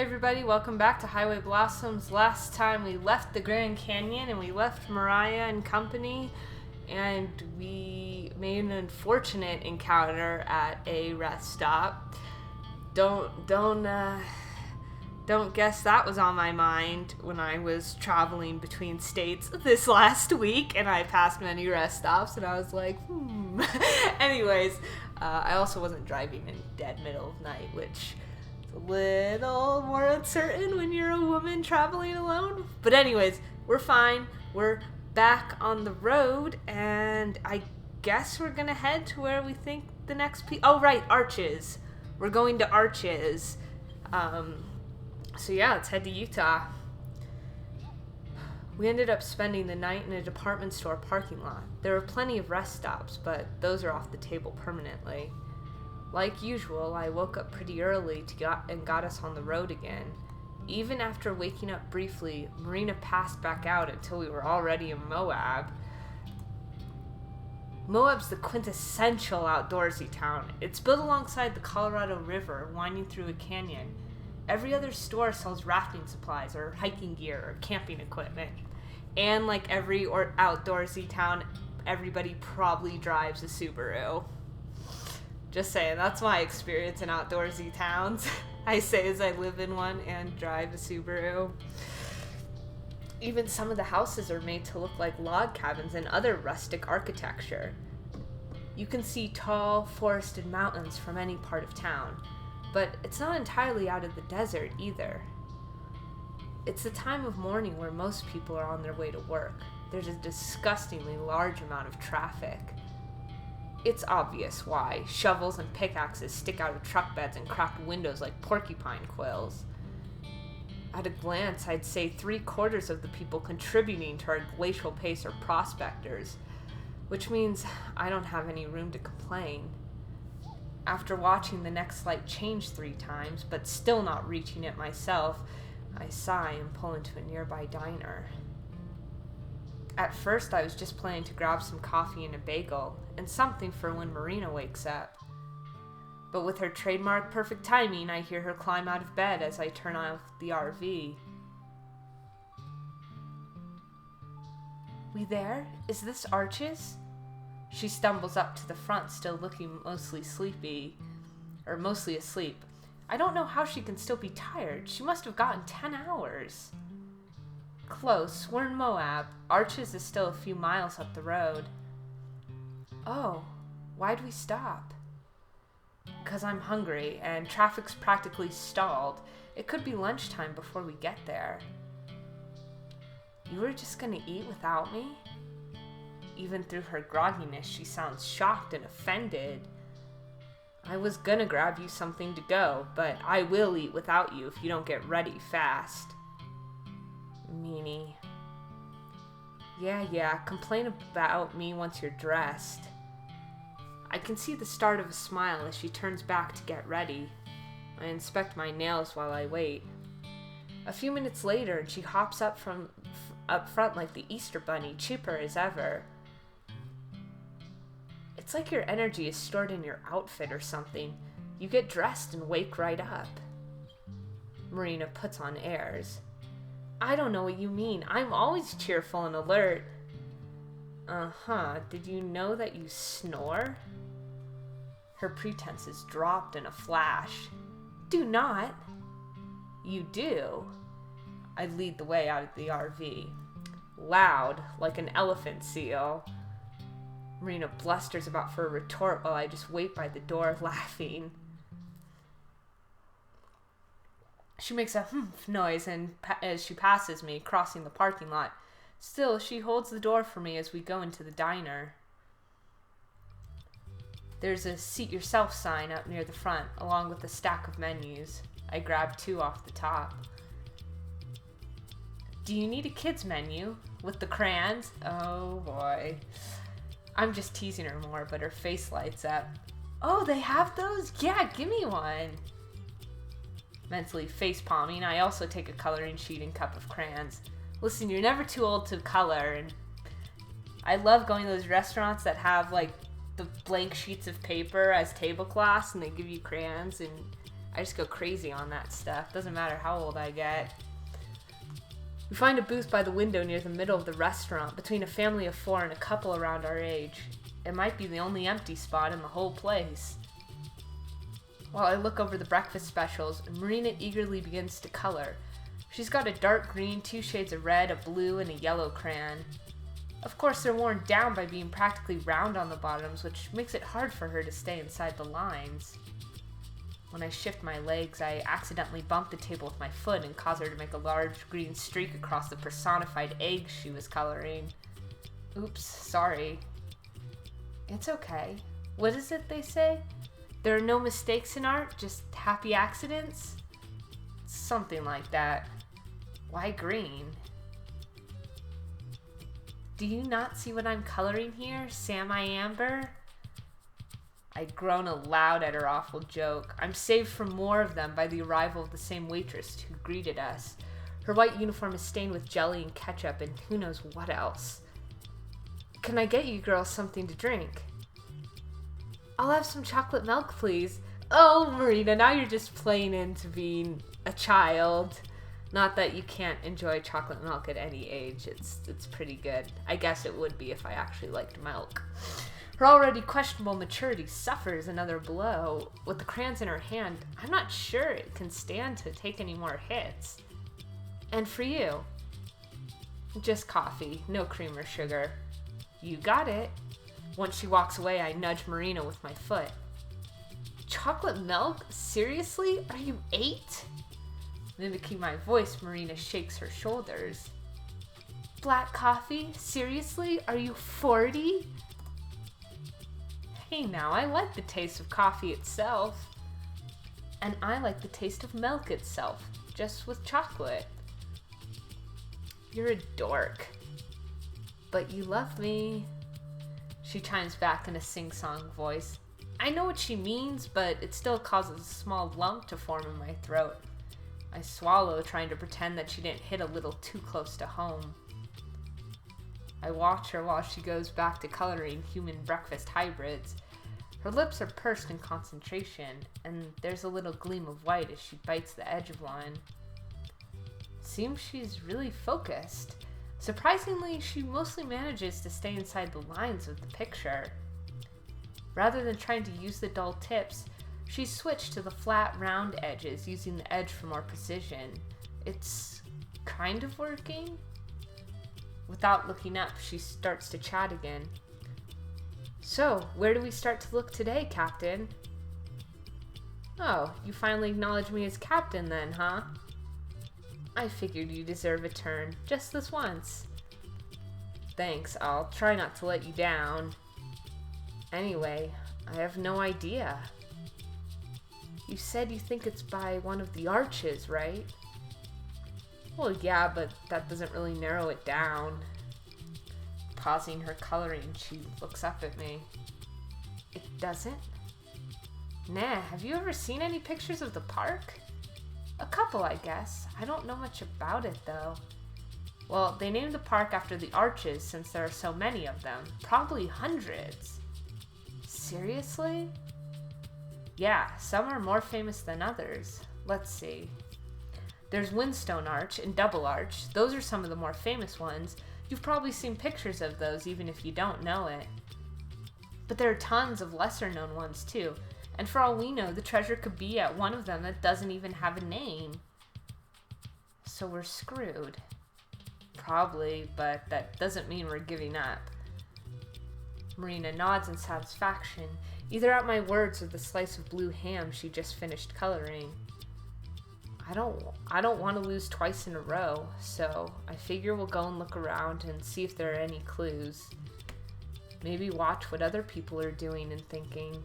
Hey everybody, welcome back to Highway Blossoms. Last time we left the Grand Canyon and we left Mariah and company, and we made an unfortunate encounter at a rest stop. Don't guess that was on my mind when I was traveling between states this last week, and I passed many rest stops, and I was like, Anyways, I also wasn't driving in dead middle of night, which is a little more uncertain when you're a woman traveling alone. But anyways, we're fine. We're back on the road, and I guess we're gonna head to where we think the next Arches. We're going to Arches. So yeah, let's head to Utah. We ended up spending the night in a department store parking lot. There were plenty of rest stops, but those are off the table permanently. Like usual, I woke up pretty early and got us on the road again. Even after waking up briefly, Marina passed back out until we were already in Moab. Moab's the quintessential outdoorsy town. It's built alongside the Colorado River, winding through a canyon. Every other store sells rafting supplies or hiking gear or camping equipment. And like every outdoorsy town, everybody probably drives a Subaru. Just saying, that's my experience in outdoorsy towns. I say as I live in one and drive a Subaru. Even some of the houses are made to look like log cabins and other rustic architecture. You can see tall, forested mountains from any part of town. But it's not entirely out of the desert either. It's the time of morning where most people are on their way to work. There's a disgustingly large amount of traffic. It's obvious why. Shovels and pickaxes stick out of truck beds and cracked windows like porcupine quills. At a glance, I'd say 3/4 of the people contributing to our glacial pace are prospectors, which means I don't have any room to complain. After watching the next light change 3 times, but still not reaching it myself, I sigh and pull into a nearby diner. At first, I was just planning to grab some coffee and a bagel, and something for when Marina wakes up. But with her trademark perfect timing, I hear her climb out of bed as I turn off the RV. "We there? Is this Arches?" She stumbles up to the front, still looking mostly asleep. I don't know how she can still be tired. She must have gotten 10 hours. Close. We're in Moab. Arches is still a few miles up the road. Oh, why'd we stop? 'Cause I'm hungry, and traffic's practically stalled. It could be lunchtime before we get there. You were just gonna eat without me? Even through her grogginess, she sounds shocked and offended. I was gonna grab you something to go, but I will eat without you if you don't get ready fast. Meanie. Yeah, complain about me once you're dressed. I can see the start of a smile as she turns back to get ready. I inspect my nails while I wait. A few minutes later, and she hops up front like the Easter Bunny, chipper as ever. It's like your energy is stored in your outfit or something. You get dressed and wake right up. Marina puts on airs. I don't know what you mean. I'm always cheerful and alert. Did you know that you snore? Her pretenses dropped in a flash. Do not. You do. I lead the way out of the RV. Loud, like an elephant seal. Marina blusters about for a retort while I just wait by the door, laughing. She makes a humph noise as she passes me, crossing the parking lot. Still, she holds the door for me as we go into the diner. There's a seat yourself sign up near the front, along with a stack of menus. I grab 2 off the top. Do you need a kid's menu? With the crayons? Oh boy. I'm just teasing her more, but her face lights up. Oh, they have those? Yeah, give me one. Mentally face-palming, I also take a coloring sheet and cup of crayons. Listen, you're never too old to color, and I love going to those restaurants that have like the blank sheets of paper as tablecloths, and they give you crayons, and I just go crazy on that stuff. Doesn't matter how old I get. We find a booth by the window near the middle of the restaurant, between a family of 4 and a couple around our age. It might be the only empty spot in the whole place. While I look over the breakfast specials, Marina eagerly begins to color. She's got a dark green, 2 shades of red, a blue, and a yellow crayon. Of course, they're worn down by being practically round on the bottoms, which makes it hard for her to stay inside the lines. When I shift my legs, I accidentally bump the table with my foot and cause her to make a large green streak across the personified egg she was coloring. Oops, sorry. It's okay. What is it they say? There are no mistakes in art, just happy accidents? Something like that. Why green? Do you not see what I'm coloring here, Sam I Amber? I groan aloud at her awful joke. I'm saved from more of them by the arrival of the same waitress who greeted us. Her white uniform is stained with jelly and ketchup and who knows what else. Can I get you girls something to drink? I'll have some chocolate milk, please. Oh, Marina, now you're just playing into being a child. Not that you can't enjoy chocolate milk at any age. It's pretty good. I guess it would be if I actually liked milk. Her already questionable maturity suffers another blow. With the crayons in her hand, I'm not sure it can stand to take any more hits. And for you? Just coffee, no cream or sugar. You got it. Once she walks away, I nudge Marina with my foot. Chocolate milk? Seriously? Are you 8? Mimicking my voice, Marina shakes her shoulders. Black coffee? Seriously? Are you 40? Hey now, I like the taste of coffee itself. And I like the taste of milk itself, just with chocolate. You're a dork. But you love me. She chimes back in a sing-song voice. I know what she means, but it still causes a small lump to form in my throat. I swallow, trying to pretend that she didn't hit a little too close to home. I watch her while she goes back to coloring human breakfast hybrids. Her lips are pursed in concentration, and there's a little gleam of white as she bites the edge of one. Seems she's really focused. Surprisingly, she mostly manages to stay inside the lines of the picture. Rather than trying to use the dull tips, she's switched to the flat, round edges, using the edge for more precision. It's kind of working. Without looking up, she starts to chat again. So, where do we start to look today, Captain? Oh, you finally acknowledge me as Captain then, huh? I figured you deserve a turn, just this once. Thanks, I'll try not to let you down. Anyway, I have no idea. You said you think it's by one of the arches, right? Well, yeah, but that doesn't really narrow it down. Pausing her coloring, she looks up at me. It doesn't? Nah, have you ever seen any pictures of the park? A couple, I guess. I don't know much about it, though. Well, they named the park after the arches since there are so many of them. Probably hundreds. Seriously? Yeah, some are more famous than others. Let's see. There's Windstone Arch and Double Arch. Those are some of the more famous ones. You've probably seen pictures of those even if you don't know it. But there are tons of lesser known ones too. And for all we know, the treasure could be at one of them that doesn't even have a name. So we're screwed. Probably, but that doesn't mean we're giving up. Marina nods in satisfaction, either at my words or the slice of blue ham she just finished coloring. I don't want to lose twice in a row, so I figure we'll go and look around and see if there are any clues. Maybe watch what other people are doing and thinking.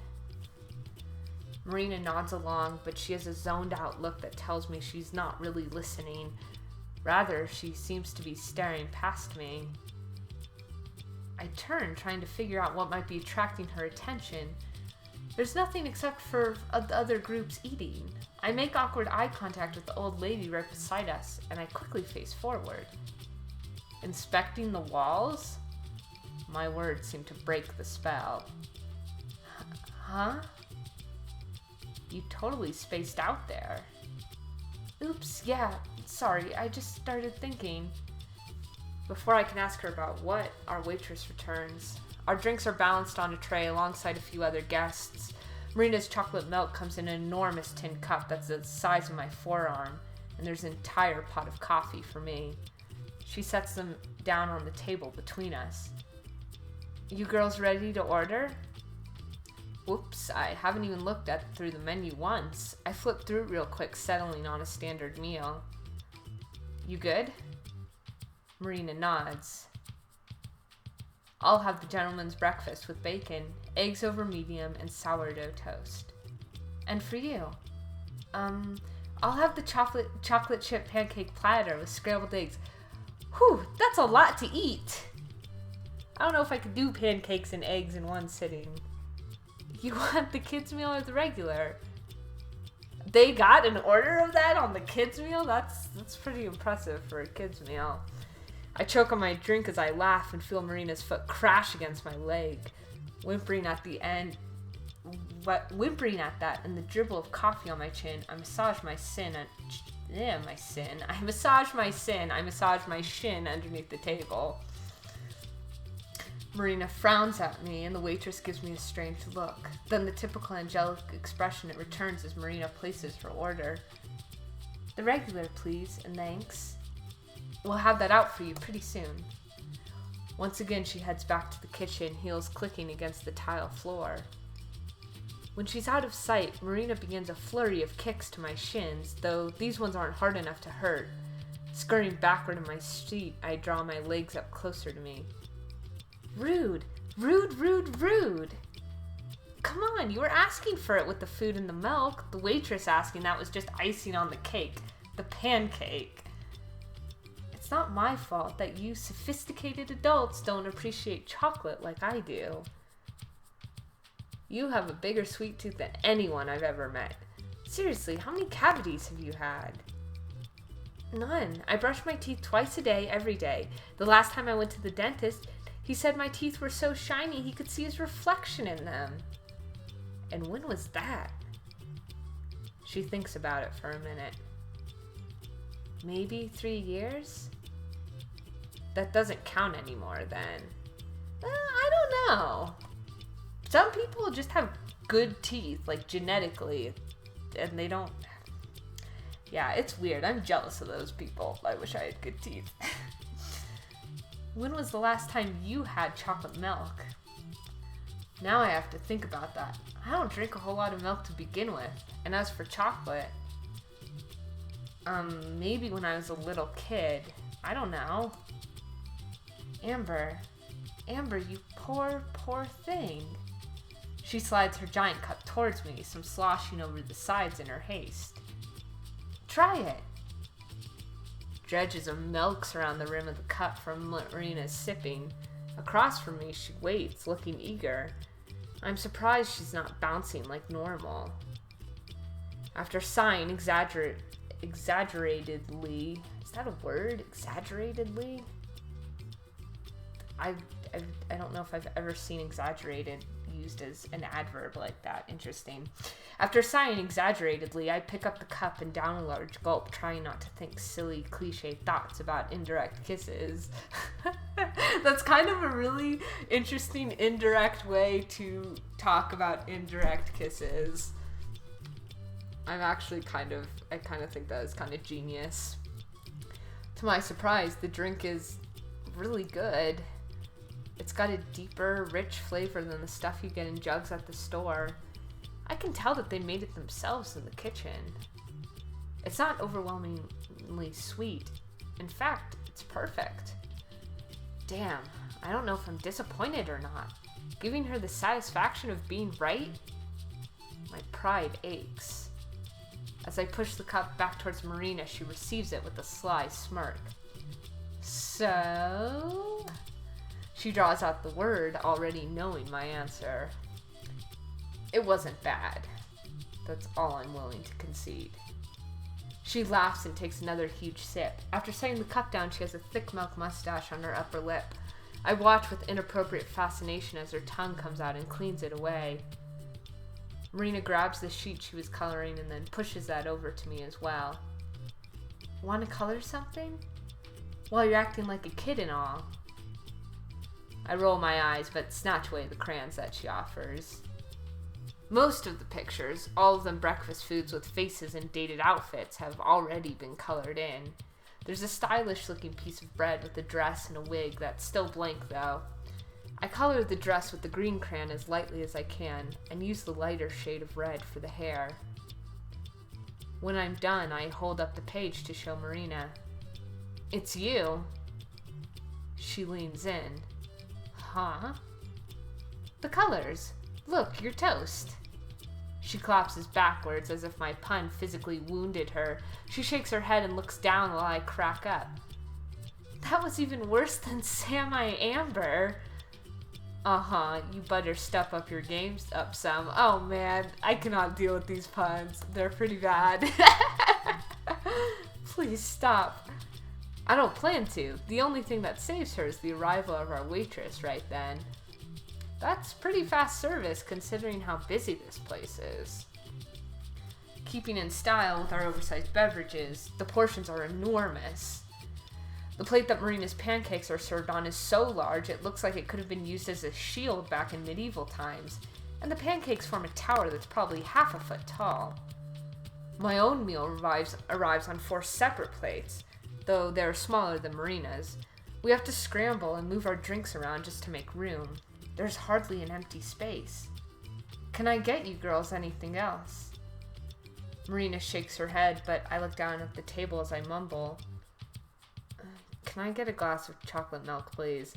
Marina nods along, but she has a zoned out look that tells me she's not really listening. Rather, she seems to be staring past me. I turn, trying to figure out what might be attracting her attention. There's nothing except for the other groups eating. I make awkward eye contact with the old lady right beside us, and I quickly face forward. Inspecting the walls? My words seem to break the spell. Huh? You totally spaced out there. Oops, yeah, sorry, I just started thinking. Before I can ask her about what, our waitress returns. Our drinks are balanced on a tray alongside a few other guests. Marina's chocolate milk comes in an enormous tin cup that's the size of my forearm, and there's an entire pot of coffee for me. She sets them down on the table between us. You girls ready to order? Whoops, I haven't even looked through the menu once. I flipped through it real quick, settling on a standard meal. You good? Marina nods. I'll have the gentleman's breakfast with bacon, eggs over medium, and sourdough toast. And for you? I'll have the chocolate chip pancake platter with scrambled eggs. Whew, that's a lot to eat. I don't know if I could do pancakes and eggs in one sitting. You want the kids' meal or the regular? They got an order of that on the kids' meal? That's pretty impressive for a kids' meal. I choke on my drink as I laugh and feel Marina's foot crash against my leg. Whimpering at that and the dribble of coffee on my chin, I massage my shin underneath the table. Marina frowns at me, and the waitress gives me a strange look. Then the typical angelic expression it returns as Marina places her order. The regular, please, and thanks. We'll have that out for you pretty soon. Once again, she heads back to the kitchen, heels clicking against the tile floor. When she's out of sight, Marina begins a flurry of kicks to my shins, though these ones aren't hard enough to hurt. Scurrying backward in my seat, I draw my legs up closer to me. Rude. Rude, rude, rude. Come on, you were asking for it with the food and the milk. The waitress asking that was just icing on the cake. The pancake. It's not my fault that you sophisticated adults don't appreciate chocolate like I do. You have a bigger sweet tooth than anyone I've ever met. Seriously, how many cavities have you had? None. I brush my teeth twice a day, every day. The last time I went to the dentist, he said my teeth were so shiny he could see his reflection in them. And when was that? She thinks about it for a minute. Maybe 3 years? That doesn't count anymore then. I don't know. Some people just have good teeth, like genetically, and they don't. Yeah, it's weird. I'm jealous of those people. I wish I had good teeth. When was the last time you had chocolate milk? Now I have to think about that. I don't drink a whole lot of milk to begin with. And as for chocolate, maybe when I was a little kid. I don't know. Amber, you poor, poor thing. She slides her giant cup towards me, some sloshing over the sides in her haste. Try it. Dredges of milk surround the rim of the cup from Marina's sipping. Across from me, she waits, looking eager. I'm surprised she's not bouncing like normal. After sighing exaggeratedly, is that a word? Exaggeratedly? I don't know if I've ever seen exaggerated used as an adverb like that. Interesting. After sighing exaggeratedly, I pick up the cup and down a large gulp, trying not to think silly, cliche thoughts about indirect kisses. That's kind of a really interesting indirect way to talk about indirect kisses. I kind of think that is kind of genius. To my surprise, the drink is really good. It's got a deeper, rich flavor than the stuff you get in jugs at the store. I can tell that they made it themselves in the kitchen. It's not overwhelmingly sweet. In fact, it's perfect. Damn, I don't know if I'm disappointed or not. Giving her the satisfaction of being right? My pride aches. As I push the cup back towards Marina, she receives it with a sly smirk. So? She draws out the word, already knowing my answer. It wasn't bad. That's all I'm willing to concede. She laughs and takes another huge sip. After setting the cup down, she has a thick milk mustache on her upper lip. I watch with inappropriate fascination as her tongue comes out and cleans it away. Marina grabs the sheet she was coloring and then pushes that over to me as well. Want to color something? Well, you're acting like a kid and all. I roll my eyes, but snatch away the crayons that she offers. Most of the pictures, all of them breakfast foods with faces and dated outfits, have already been colored in. There's a stylish-looking piece of bread with a dress and a wig that's still blank, though. I color the dress with the green crayon as lightly as I can, and use the lighter shade of red for the hair. When I'm done, I hold up the page to show Marina. It's you. She leans in. Huh? The colors. Look, you're toast. She collapses backwards as if my pun physically wounded her. She shakes her head and looks down while I crack up. That was even worse than Sami Amber. Uh-huh, you better step up your games up some. Oh man, I cannot deal with these puns. They're pretty bad. Please stop. I don't plan to. The only thing that saves her is the arrival of our waitress right then. That's pretty fast service considering how busy this place is. Keeping in style with our oversized beverages, the portions are enormous. The plate that Marina's pancakes are served on is so large it looks like it could have been used as a shield back in medieval times, and the pancakes form a tower that's probably half a foot tall. My own meal arrives on 4 separate plates, though they're smaller than Marina's. We have to scramble and move our drinks around just to make room. There's hardly an empty space. Can I get you girls anything else? Marina shakes her head, but I look down at the table as I mumble. Can I get a glass of chocolate milk, please?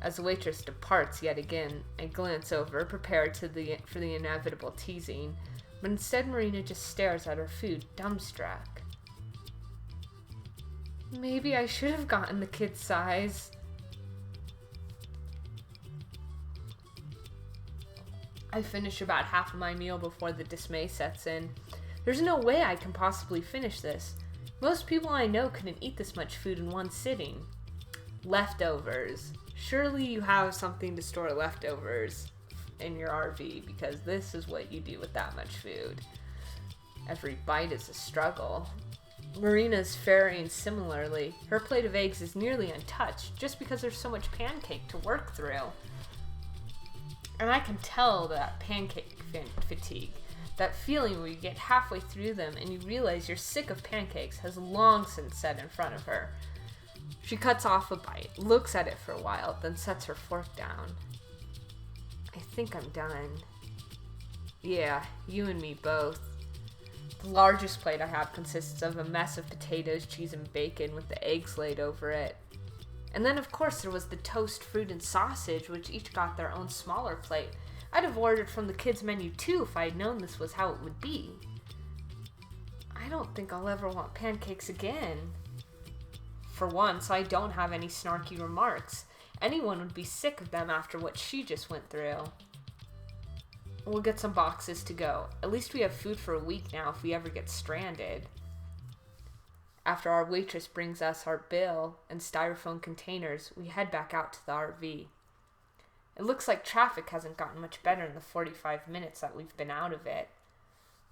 As the waitress departs yet again, I glance over, prepared for the inevitable teasing, but instead Marina just stares at her food, dumbstruck. Maybe I should have gotten the kid's size. I finish about half of my meal before the dismay sets in. There's no way I can possibly finish this. Most people I know couldn't eat this much food in one sitting. Leftovers. Surely you have something to store leftovers in your RV, because this is what you do with that much food. Every bite is a struggle. Marina's faring similarly. Her plate of eggs is nearly untouched, just because there's so much pancake to work through. And I can tell that pancake fatigue. That feeling where you get halfway through them and you realize you're sick of pancakes has long since set in front of her. She cuts off a bite, looks at it for a while, then sets her fork down. I think I'm done. Yeah, you and me both. The largest plate I have consists of a mess of potatoes, cheese, and bacon with the eggs laid over it. And then, of course, there was the toast, fruit, and sausage, which each got their own smaller plate. I'd have ordered from the kids' menu, too, if I had known this was how it would be. I don't think I'll ever want pancakes again. For once, I don't have any snarky remarks. Anyone would be sick of them after what she just went through. We'll get some boxes to go. At least we have food for a week now if we ever get stranded. After our waitress brings us our bill and styrofoam containers, we head back out to the RV. It looks like traffic hasn't gotten much better in the 45 minutes that we've been out of it.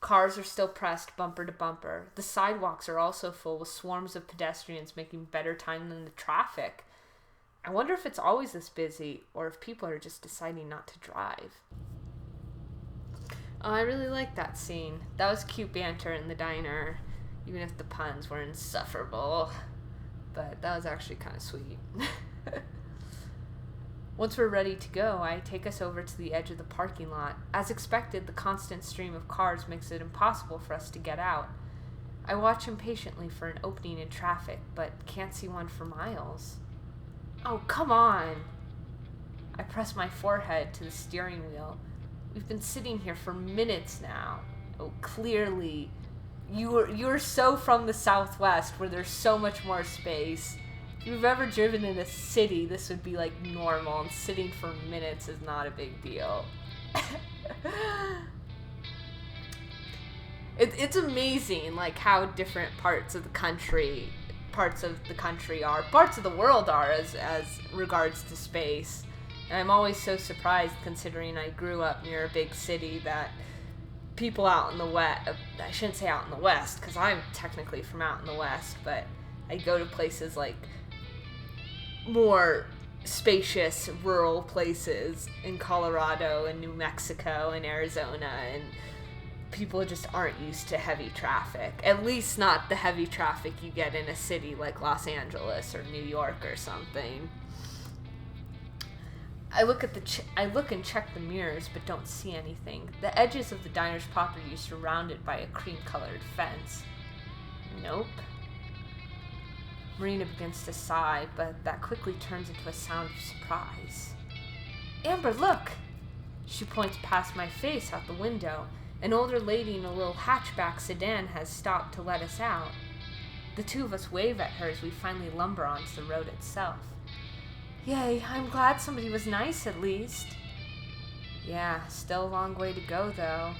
Cars are still pressed bumper to bumper. The sidewalks are also full with swarms of pedestrians making better time than the traffic. I wonder if it's always this busy or if people are just deciding not to drive. Oh, I really like that scene. That was cute banter in the diner, even if the puns were insufferable. But that was actually kind of sweet. Once we're ready to go, I take us over to the edge of the parking lot. As expected, the constant stream of cars makes it impossible for us to get out. I watch impatiently for an opening in traffic, but can't see one for miles. Oh, come on! I press my forehead to the steering wheel. We've been sitting here for minutes now. Oh, clearly. You're so from the Southwest where there's so much more space. If you've ever driven in a city, this would be like normal, and sitting for minutes is not a big deal. It's amazing, like, how different parts of the country are, parts of the world are as regards to space. And I'm always so surprised, considering I grew up near a big city, that people out in the West, I shouldn't say out in the West, because I'm technically from out in the West, but I go to places like more spacious rural places in Colorado and New Mexico and Arizona, and people just aren't used to heavy traffic. At least not the heavy traffic you get in a city like Los Angeles or New York or something. I look and check the mirrors, but don't see anything. The edges of the diner's property are surrounded by a cream-colored fence. Nope. Marina begins to sigh, but that quickly turns into a sound of surprise. Amber, look! She points past my face out the window. An older lady in a little hatchback sedan has stopped to let us out. The two of us wave at her as we finally lumber onto the road itself. Yay, I'm glad somebody was nice at least. Yeah, still a long way to go though.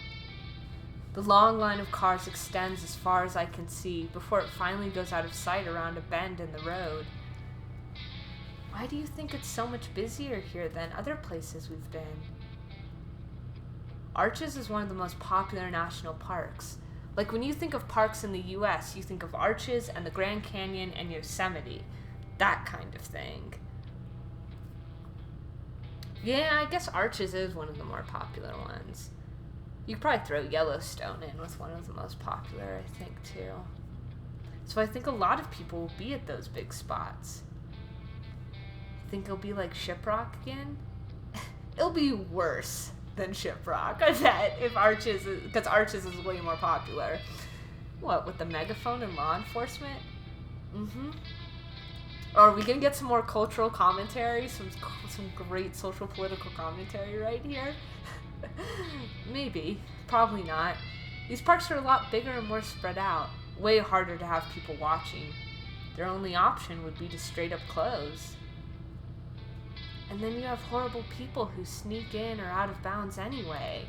The long line of cars extends as far as I can see before it finally goes out of sight around a bend in the road. Why do you think it's so much busier here than other places we've been? Arches is one of the most popular national parks. Like when you think of parks in the US, you think of Arches and the Grand Canyon and Yosemite. That kind of thing. Yeah, I guess Arches is one of the more popular ones. You could probably throw Yellowstone in with one of the most popular, I think, too. So I think a lot of people will be at those big spots. Think it'll be like Shiprock again? It'll be worse than Shiprock, I bet, if Arches is, because Arches is way more popular. What, with the megaphone and law enforcement? Mm-hmm. Are we gonna get some more cultural commentary? Some great social political commentary right here? Maybe. Probably not. These parks are a lot bigger and more spread out. Way harder to have people watching. Their only option would be to straight up close. And then you have horrible people who sneak in or out of bounds anyway.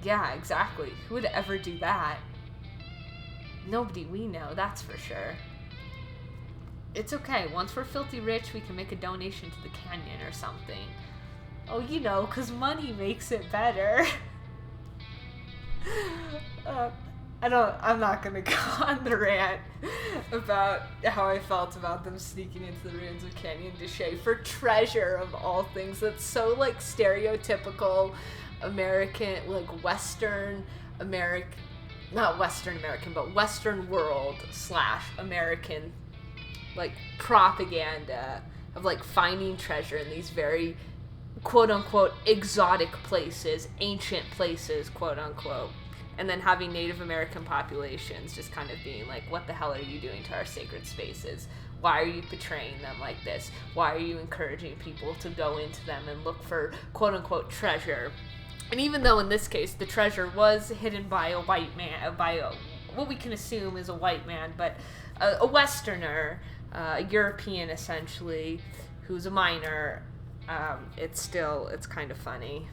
Yeah, exactly. Who would ever do that? Nobody we know, that's for sure. It's okay. Once we're filthy rich, we can make a donation to the canyon or something. Oh, you know, 'cause money makes it better. I'm not gonna go on the rant about how I felt about them sneaking into the ruins of Canyon de Chelly for treasure of all things. That's so, like, stereotypical American, like, Western American, not Western American, but Western world / American, like, propaganda of, like, finding treasure in these very quote-unquote exotic places, ancient places, quote-unquote, and then having Native American populations just kind of being like, what the hell are you doing to our sacred spaces? Why are you portraying them like this? Why are you encouraging people to go into them and look for quote-unquote treasure? And even though in this case the treasure was hidden by a white man, what we can assume is a white man, but a Westerner, a European essentially, who's a minor, it's kind of funny.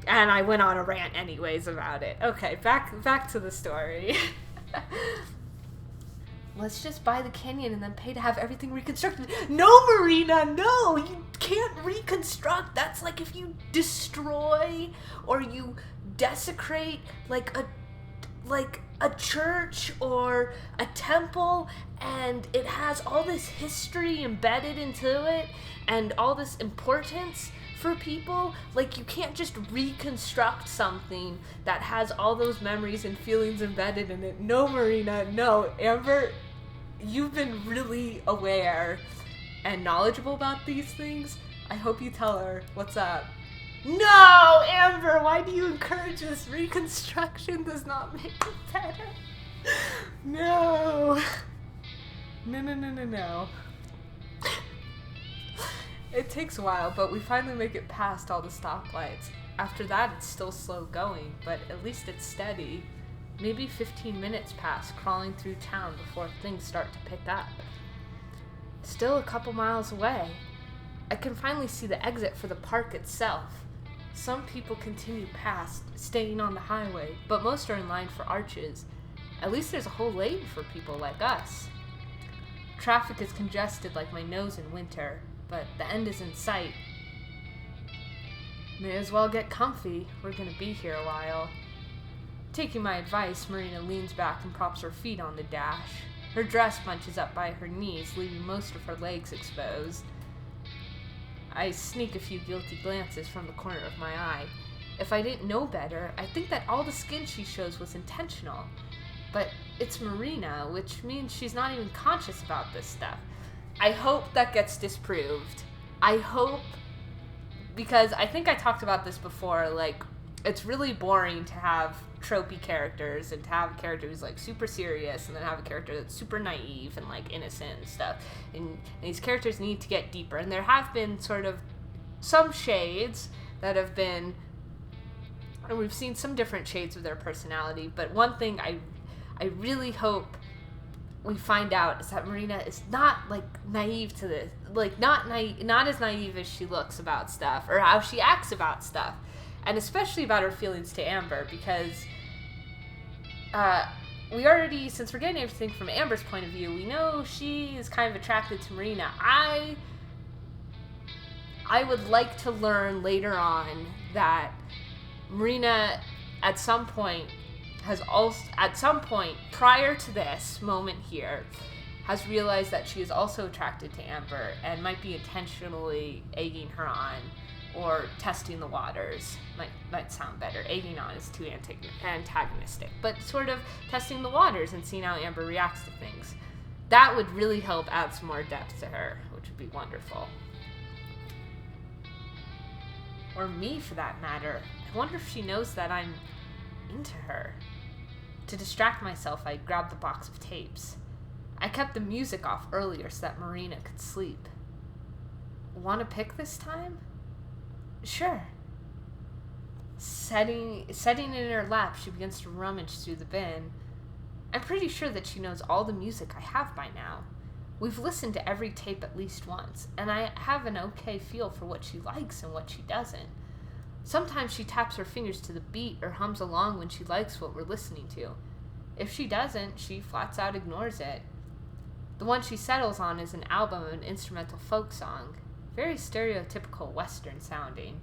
And I went on a rant anyways about it. Okay, back to the story. Let's just buy the canyon and then pay to have everything reconstructed. No, Marina, no! You can't reconstruct. That's like if you destroy or you desecrate like a church or a temple, and it has all this history embedded into it and all this importance for people. Like, you can't just reconstruct something that has all those memories and feelings embedded in it. No, Marina, no. Amber, you've been really aware and knowledgeable about these things. I hope you tell her what's up. No, Amber, why do you encourage this? Reconstruction does not make it better. No. No. It takes a while, but we finally make it past all the stoplights. After that, it's still slow going, but at least it's steady. Maybe 15 minutes pass crawling through town before things start to pick up. Still a couple miles away. I can finally see the exit for the park itself. Some people continue past, staying on the highway, but most are in line for Arches. At least there's a whole lane for people like us. Traffic is congested like my nose in winter. but the end is in sight. May as well get comfy. We're gonna be here a while. Taking my advice, Marina leans back and props her feet on the dash. Her dress bunches up by her knees, leaving most of her legs exposed. I sneak a few guilty glances from the corner of my eye. If I didn't know better, I'd think that all the skin she shows was intentional. But it's Marina, which means she's not even conscious about this stuff. I hope that gets disproved. I hope, because I think I talked about this before, like, it's really boring to have tropey characters and to have a character who's like super serious and then have a character that's super naive and like innocent and stuff. And these characters need to get deeper. And there have been sort of some shades that have been, and we've seen some different shades of their personality, but one thing I really hope we find out is that Marina is not like naive to this, like not as naive as she looks about stuff or how she acts about stuff, and especially about her feelings to Amber, because we already, since we're getting everything from Amber's point of view, we know she is kind of attracted to Marina. I would like to learn later on that Marina at some point prior to this moment here has realized that she is also attracted to Amber and might be intentionally egging her on or testing the waters. Might sound better. Egging on is too antagonistic, but sort of testing the waters and seeing how Amber reacts to things. That would really help add some more depth to her, which would be wonderful. Or me, for that matter. I wonder if she knows that I'm into her. To distract myself, I grabbed the box of tapes. I kept the music off earlier so that Marina could sleep. Want to pick this time? Sure. Setting it in her lap, she begins to rummage through the bin. I'm pretty sure that she knows all the music I have by now. We've listened to every tape at least once, and I have an okay feel for what she likes and what she doesn't. Sometimes she taps her fingers to the beat or hums along when she likes what we're listening to. If she doesn't, she flats out ignores it. The one she settles on is an album of an instrumental folk song, very stereotypical Western sounding.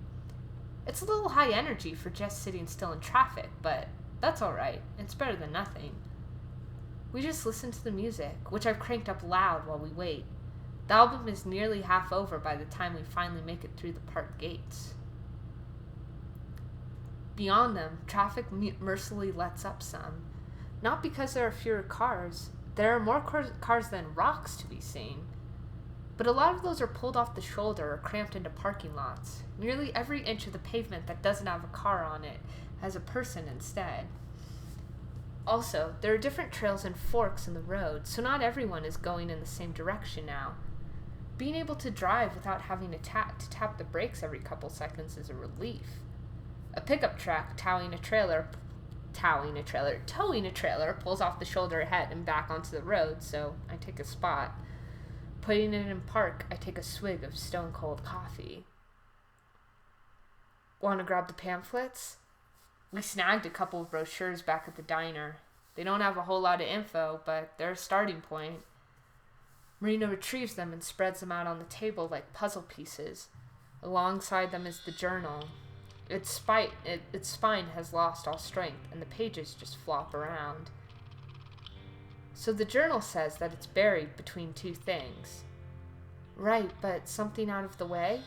It's a little high energy for just sitting still in traffic, but that's alright. It's better than nothing. We just listen to the music, which I've cranked up loud while we wait. The album is nearly half over by the time we finally make it through the park gates. Beyond them, traffic mercilessly lets up some. Not because there are fewer cars. There are more cars than rocks to be seen. But a lot of those are pulled off the shoulder or cramped into parking lots. Nearly every inch of the pavement that doesn't have a car on it has a person instead. Also, there are different trails and forks in the road, so not everyone is going in the same direction now. Being able to drive without having to tap the brakes every couple seconds is a relief. A pickup truck towing a trailer pulls off the shoulder ahead and back onto the road, so I take a spot. Putting it in park, I take a swig of stone-cold coffee. Want to grab the pamphlets? We snagged a couple of brochures back at the diner. They don't have a whole lot of info, but they're a starting point. Marina retrieves them and spreads them out on the table like puzzle pieces. Alongside them is the journal. Its spine has lost all strength, and the pages just flop around. So the journal says that it's buried between two things. Right, but something out of the way?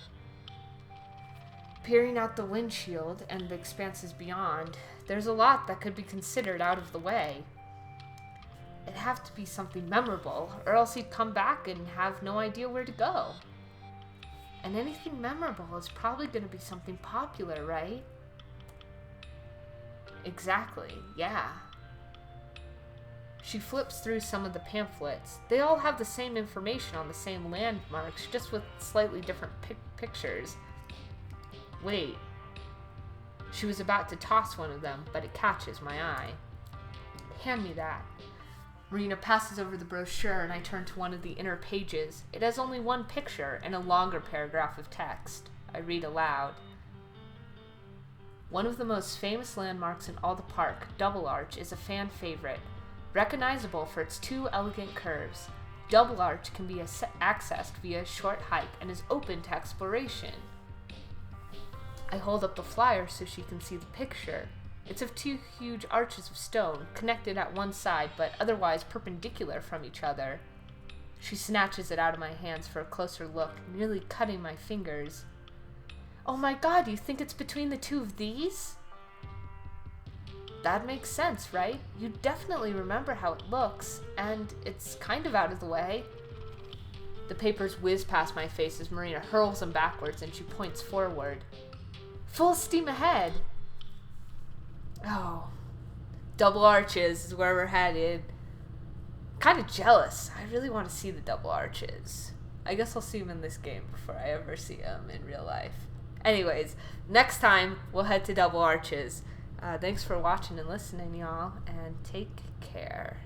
Peering out the windshield and the expanses beyond, there's a lot that could be considered out of the way. It'd have to be something memorable, or else he'd come back and have no idea where to go. And anything memorable is probably going to be something popular, right? Exactly, yeah. She flips through some of the pamphlets. They all have the same information on the same landmarks, just with slightly different pictures. Wait. She was about to toss one of them, but it catches my eye. Hand me that. Marina passes over the brochure, and I turn to one of the inner pages. It has only one picture and a longer paragraph of text. I read aloud. One of the most famous landmarks in all the park, Double Arch, is a fan favorite. Recognizable for its two elegant curves. double arch can be accessed via a short hike and is open to exploration. I hold up the flyer so she can see the picture. It's of two huge arches of stone, connected at one side but otherwise perpendicular from each other. She snatches it out of my hands for a closer look, nearly cutting my fingers. Oh my god, you think it's between the two of these? That makes sense, right? You definitely remember how it looks, and it's kind of out of the way. The papers whiz past my face as Marina hurls them backwards and she points forward. Full steam ahead! Oh, double arches is where we're headed. Kind of jealous. I really want to see the double arches. I guess I'll see them in this game before I ever see them in real life. Anyways, next time we'll head to double arches. Thanks for watching and listening, y'all, and take care.